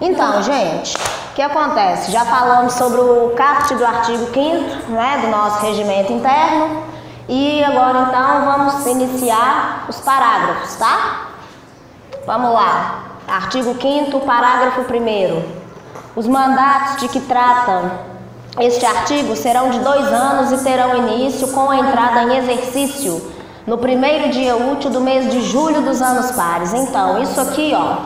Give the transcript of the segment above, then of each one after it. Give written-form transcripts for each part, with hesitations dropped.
Então, gente, o que acontece? Já falamos sobre o caput do artigo 5º, né, do nosso regimento interno. E agora, então, vamos iniciar os parágrafos, tá? Vamos lá. Artigo 5º, parágrafo 1º. Os mandatos de que trata este artigo serão de 2 anos e terão início com a entrada em exercício no primeiro dia útil do mês de julho dos anos pares. Então, isso aqui, ó,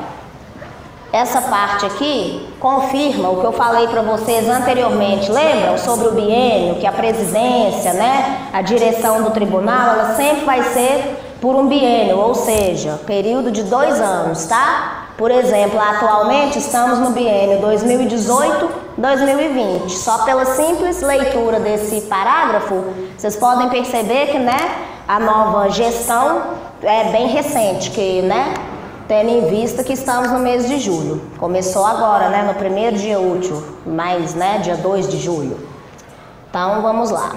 essa parte aqui confirma o que eu falei para vocês anteriormente. Lembram sobre o biênio, que a presidência, né, a direção do tribunal, ela sempre vai ser por um biênio, ou seja, período de 2 anos, tá? Por exemplo, atualmente estamos no biênio 2018-2020. Só pela simples leitura desse parágrafo, vocês podem perceber que, né, a nova gestão é bem recente, que, né, tendo em vista que estamos no mês de julho. Começou agora, né, no primeiro dia útil, mas, né, dia 2 de julho. Então, vamos lá.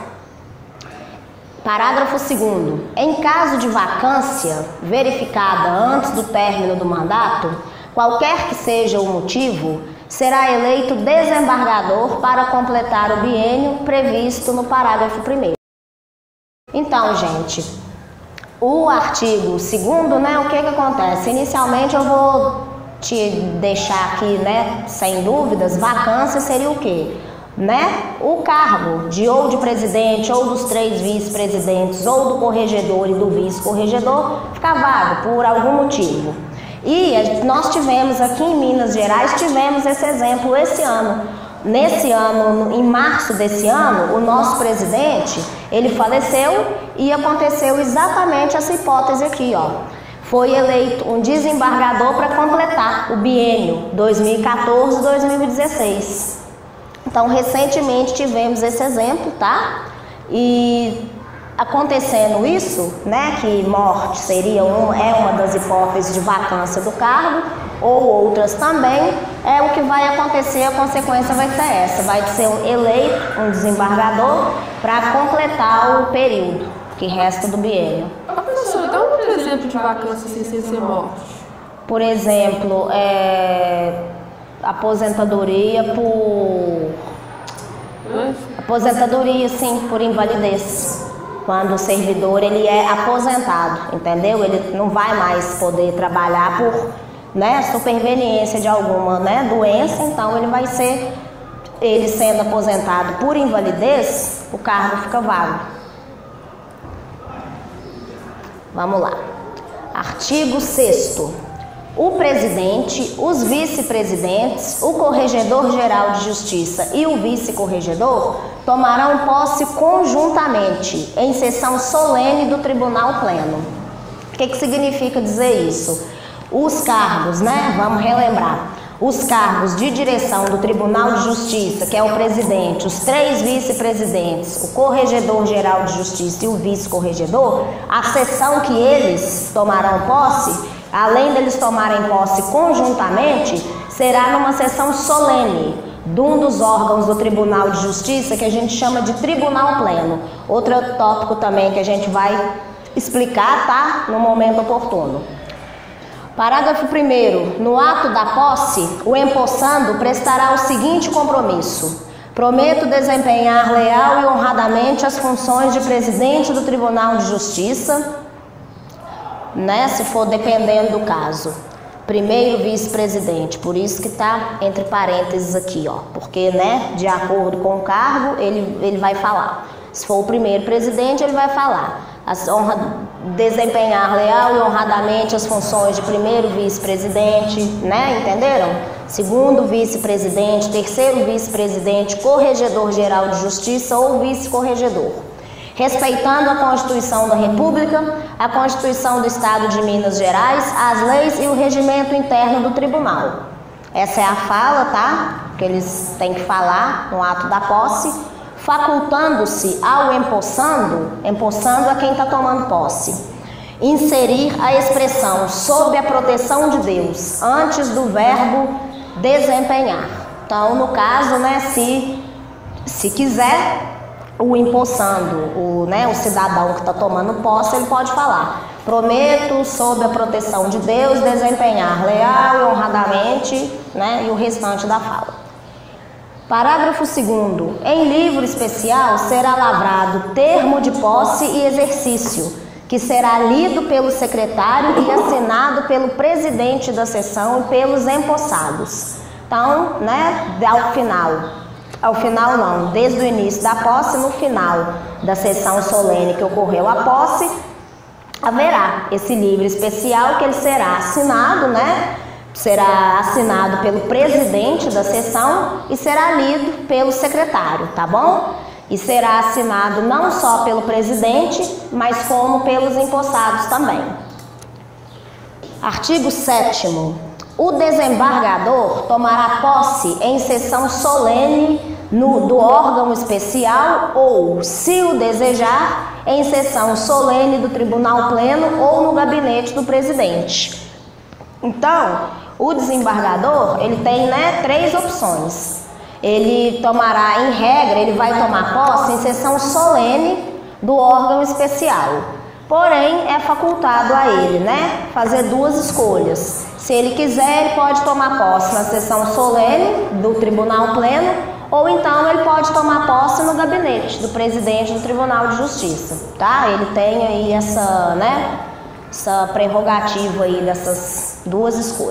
Parágrafo 2º. Em caso de vacância verificada antes do término do mandato, qualquer que seja o motivo, será eleito desembargador para completar o biênio previsto no parágrafo 1º. Então, gente, o artigo 2º, né, o que acontece? Inicialmente eu vou te deixar aqui, né, sem dúvidas, vacância seria o quê? Né? O cargo ou de presidente, ou dos 3 vice-presidentes, ou do corregedor e do vice-corregedor, fica vago por algum motivo. E nós tivemos aqui em Minas Gerais, tivemos esse exemplo esse ano. Nesse ano, em março desse ano, o nosso presidente, ele faleceu e aconteceu exatamente essa hipótese aqui, ó. Foi eleito um desembargador para completar o biênio 2014-2016. Então, recentemente tivemos esse exemplo, tá? E acontecendo isso, né, que morte seria uma das hipóteses de vacância do cargo, ou outras também, é o que vai acontecer, a consequência vai ser essa, vai ser eleito um desembargador para completar o período que resta do biênio. Professor, dá um exemplo de vacância sem ser morte. Por exemplo, aposentadoria sim, por invalidez. Quando o servidor ele é aposentado, entendeu? Ele não vai mais poder trabalhar por, né, superveniência de alguma, né, doença, então ele sendo aposentado por invalidez, o cargo fica vago. Vamos lá. Artigo 6º. O presidente, os vice-presidentes, o corregedor-geral de justiça e o vice-corregedor tomarão posse conjuntamente em sessão solene do Tribunal Pleno. O que significa dizer isso? Os cargos, né? Vamos relembrar. Os cargos de direção do Tribunal de Justiça, que é o presidente, os 3 vice-presidentes, o corregedor-geral de justiça e o vice-corregedor, a sessão que eles tomarão posse, além deles tomarem posse conjuntamente, será numa sessão solene de um dos órgãos do Tribunal de Justiça, que a gente chama de Tribunal Pleno. Outro tópico também que a gente vai explicar, tá? No momento oportuno. Parágrafo 1º. No ato da posse, o empossando prestará o seguinte compromisso: prometo desempenhar leal e honradamente as funções de presidente do Tribunal de Justiça, né, se for dependendo do caso, primeiro vice-presidente, por isso que está entre parênteses aqui, ó, porque, né, de acordo com o cargo, ele vai falar. Se for o primeiro presidente, ele vai falar desempenhar leal e honradamente as funções de primeiro vice-presidente, né, entenderam? Segundo vice-presidente, terceiro vice-presidente, corregedor-geral de justiça ou vice-corregedor. Respeitando a Constituição da República, a Constituição do Estado de Minas Gerais, as leis e o regimento interno do Tribunal. Essa é a fala, tá? Que eles têm que falar no ato da posse, facultando-se ao empossando a quem está tomando posse, inserir a expressão sob a proteção de Deus, antes do verbo desempenhar. Então, no caso, né, se quiser, o empossando, o cidadão que está tomando posse, ele pode falar: Prometo, sob a proteção de Deus, desempenhar leal e honradamente, né, e o restante da fala. Parágrafo 2º. Em livro especial será lavrado termo de posse e exercício, que será lido pelo secretário e assinado pelo presidente da sessão e pelos empossados. Então, né, ao final não, desde o início da posse, no final da sessão solene que ocorreu a posse, haverá esse livro especial que ele será assinado, né? Será assinado pelo presidente da sessão e será lido pelo secretário, tá bom? E será assinado não só pelo presidente, mas como pelos empossados também. Artigo 7º. O desembargador tomará posse em sessão solene do órgão especial ou, se o desejar, em sessão solene do Tribunal Pleno ou no gabinete do presidente. Então, o desembargador, ele tem, né, 3 opções. Ele tomará, em regra, ele vai tomar posse em sessão solene do órgão especial. Porém, é facultado a ele, né, fazer 2 escolhas. Se ele quiser, ele pode tomar posse na sessão solene do Tribunal Pleno, ou então ele pode tomar posse no gabinete do presidente do Tribunal de Justiça, tá? Ele tem aí essa, né, essa prerrogativa aí dessas 2 escolhas.